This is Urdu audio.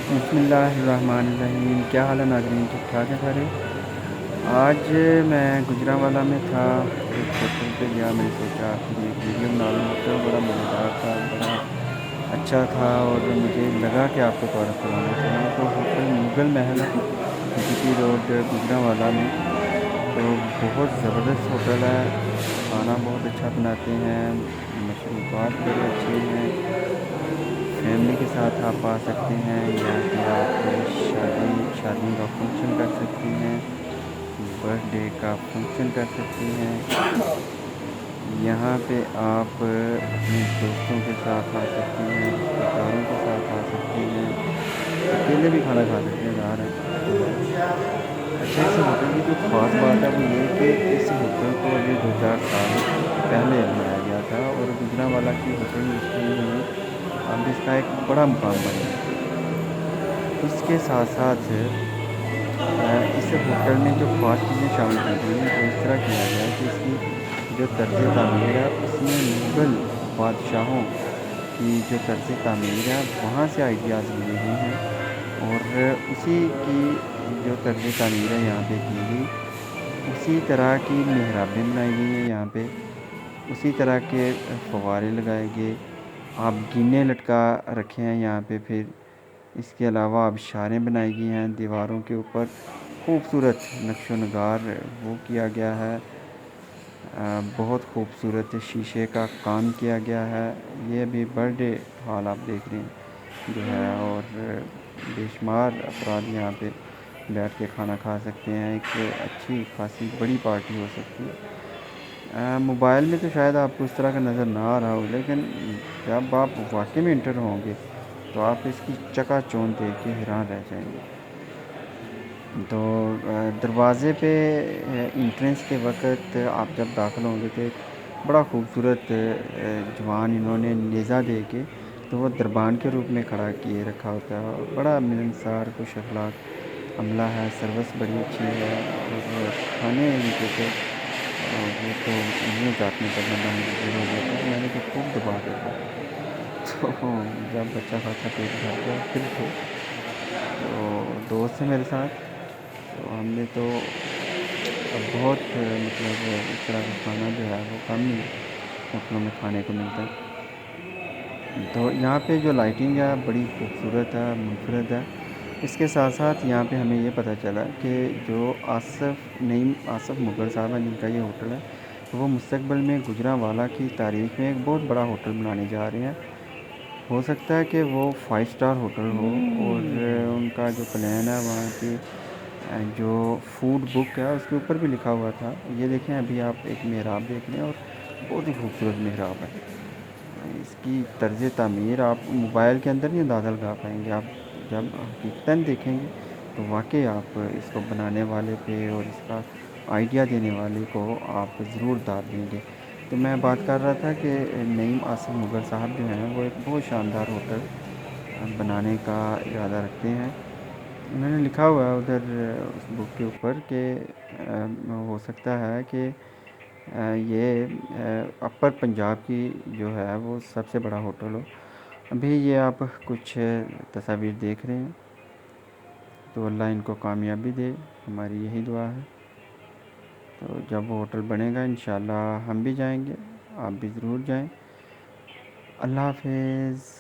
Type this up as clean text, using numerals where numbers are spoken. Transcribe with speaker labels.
Speaker 1: بسم اللہ الرحمن الرحیم، کیا حال ہے ناظرین؟ ٹھیک ٹھاک ہے سارے؟ آج میں گجرانوالہ میں تھا، ایک ہوٹل پہ گیا، میں نے سوچا کہ ایک ویڈیو بنا لوں۔ ہوٹل بڑا مزیدار تھا، بڑا اچھا تھا، اور مجھے لگا کہ آپ کو تعارف کرانا چاہیے۔ تو ہوٹل مغل محل ہے، جی ٹی روڈ گجرانوالہ میں۔ تو بہت زبردست ہوٹل ہے، کھانا بہت اچھا بناتے ہیں، مشروبات بڑے اچھے ہیں۔ فیملی کے ساتھ آپ آ سکتے ہیں، یہاں پہ آپ شادیوں کا فنکشن کر سکتے ہیں، برتھ ڈے کا فنکشن کر سکتے ہیں۔ یہاں پہ آپ اپنے دوستوں کے ساتھ آ سکتے ہیں، رشتہ داروں کے ساتھ آ سکتے ہیں، اکیلے بھی کھانا کھا سکتے ہیں، ظاہر ہے تو ہے۔ اچھا، اس ہوٹل کی جو خاص بات ہے وہ یہ ہے کہ اس ہوٹل کو ابھی 2-4 سال پہلے بنایا گیا تھا، اور گجرانوالہ کی ہوٹل انڈسٹری میں اب اس کا ایک بڑا مقام بن گیا ہے۔ اس کے ساتھ ساتھ اس ہوٹل میں جو خاص چیزیں شامل کی گئی ہیں، وہ اس طرح کیا گیا ہے کہ اس کی جو طرز تعمیر ہے اس میں مغل بادشاہوں کی جو طرز تعمیر ہے وہاں سے آئیڈیاز لیے گئے ہیں، اور اسی کی جو طرز تعمیر ہے یہاں پہ کی گئی، اسی طرح کی محرابیں بنائی گئی ہیں یہاں پہ، اسی طرح کے فوارے لگائے گئے، آپ گینے لٹکا رکھے ہیں یہاں پہ۔ پھر اس کے علاوہ آبشاریں بنائی گئی ہیں دیواروں کے اوپر، خوبصورت نقش و نگار وہ کیا گیا ہے، بہت خوبصورت شیشے کا کام کیا گیا ہے۔ یہ بھی برتھ ڈے ہال آپ دیکھ رہے ہیں جو ہے، اور بے شمار افراد یہاں پہ بیٹھ کے کھانا کھا سکتے ہیں، ایک اچھی خاصی بڑی پارٹی ہو سکتی ہے۔ موبائل میں تو شاید آپ کو اس طرح کا نظر نہ آ رہا ہو، لیکن جب آپ واقعی میں انٹر ہوں گے تو آپ اس کی چکا چوندھ دیکھ کے حیران رہ جائیں گے۔ تو دروازے پہ انٹرنس کے وقت آپ جب داخل ہوں گے تو ایک بڑا خوبصورت جوان انہوں نے نیزہ دے کے تو وہ دربان کے روپ میں کھڑا کیے رکھا ہوتا ہے، اور بڑا ملنسار خوش اخلاق عملہ ہے، سروس بڑی اچھی ہے، اور کھانے ان کے تو وہ تو منہ چاٹنے پر بندہ مجبور ہو جاتا ہے۔ میں نے تو خوب دبا کے کھایا، تو جب اچھا خاصا پیٹ بھر گیا پھر تھے تو دوست ہیں میرے ساتھ، تو ہم نے تو اب بہت مطلب اس طرح کا کھانا جو ہے وہ کم ہی ہوٹلوں میں کھانے کو ملتا ہے۔ تو یہاں پہ جو لائٹنگ ہے بڑی خوبصورت ہے، منفرد ہے۔ اس کے ساتھ ساتھ یہاں پہ ہمیں یہ پتہ چلا کہ جو نعیم آصف مغل صاحب ہیں جن کا یہ ہوٹل ہے، وہ مستقبل میں گجرانوالہ کی تاریخ میں ایک بہت بڑا ہوٹل بنانے جا رہے ہیں۔ ہو سکتا ہے کہ وہ 5 اسٹار ہوٹل ہو، اور ان کا جو پلان ہے وہاں کی جو فوڈ بک ہے اس کے اوپر بھی لکھا ہوا تھا۔ یہ دیکھیں، ابھی آپ ایک محراب دیکھ رہے ہیں، اور بہت ہی خوبصورت محراب ہے۔ اس کی طرز تعمیر آپ موبائل کے اندر نہیں اندازہ لگا پائیں گے، آپ جب حقیقتاً دیکھیں گے تو واقعی آپ اس کو بنانے والے پہ اور اس کا آئیڈیا دینے والے کو آپ ضرور داد دیں گے۔ تو میں بات کر رہا تھا کہ نعیم آصف مغل صاحب جو ہیں وہ ایک بہت شاندار ہوٹل بنانے کا ارادہ رکھتے ہیں۔ انہوں نے لکھا ہوا ہے ادھر اس بک کے اوپر کہ ہو سکتا ہے کہ یہ اپر پنجاب کی جو ہے وہ سب سے بڑا ہوٹل ہو۔ ابھی یہ آپ کچھ تصاویر دیکھ رہے ہیں، تو اللہ ان کو کامیابی دے، ہماری یہی دعا ہے۔ تو جب وہ ہوٹل بنے گا انشاءاللہ ہم بھی جائیں گے، آپ بھی ضرور جائیں۔ اللہ حافظ۔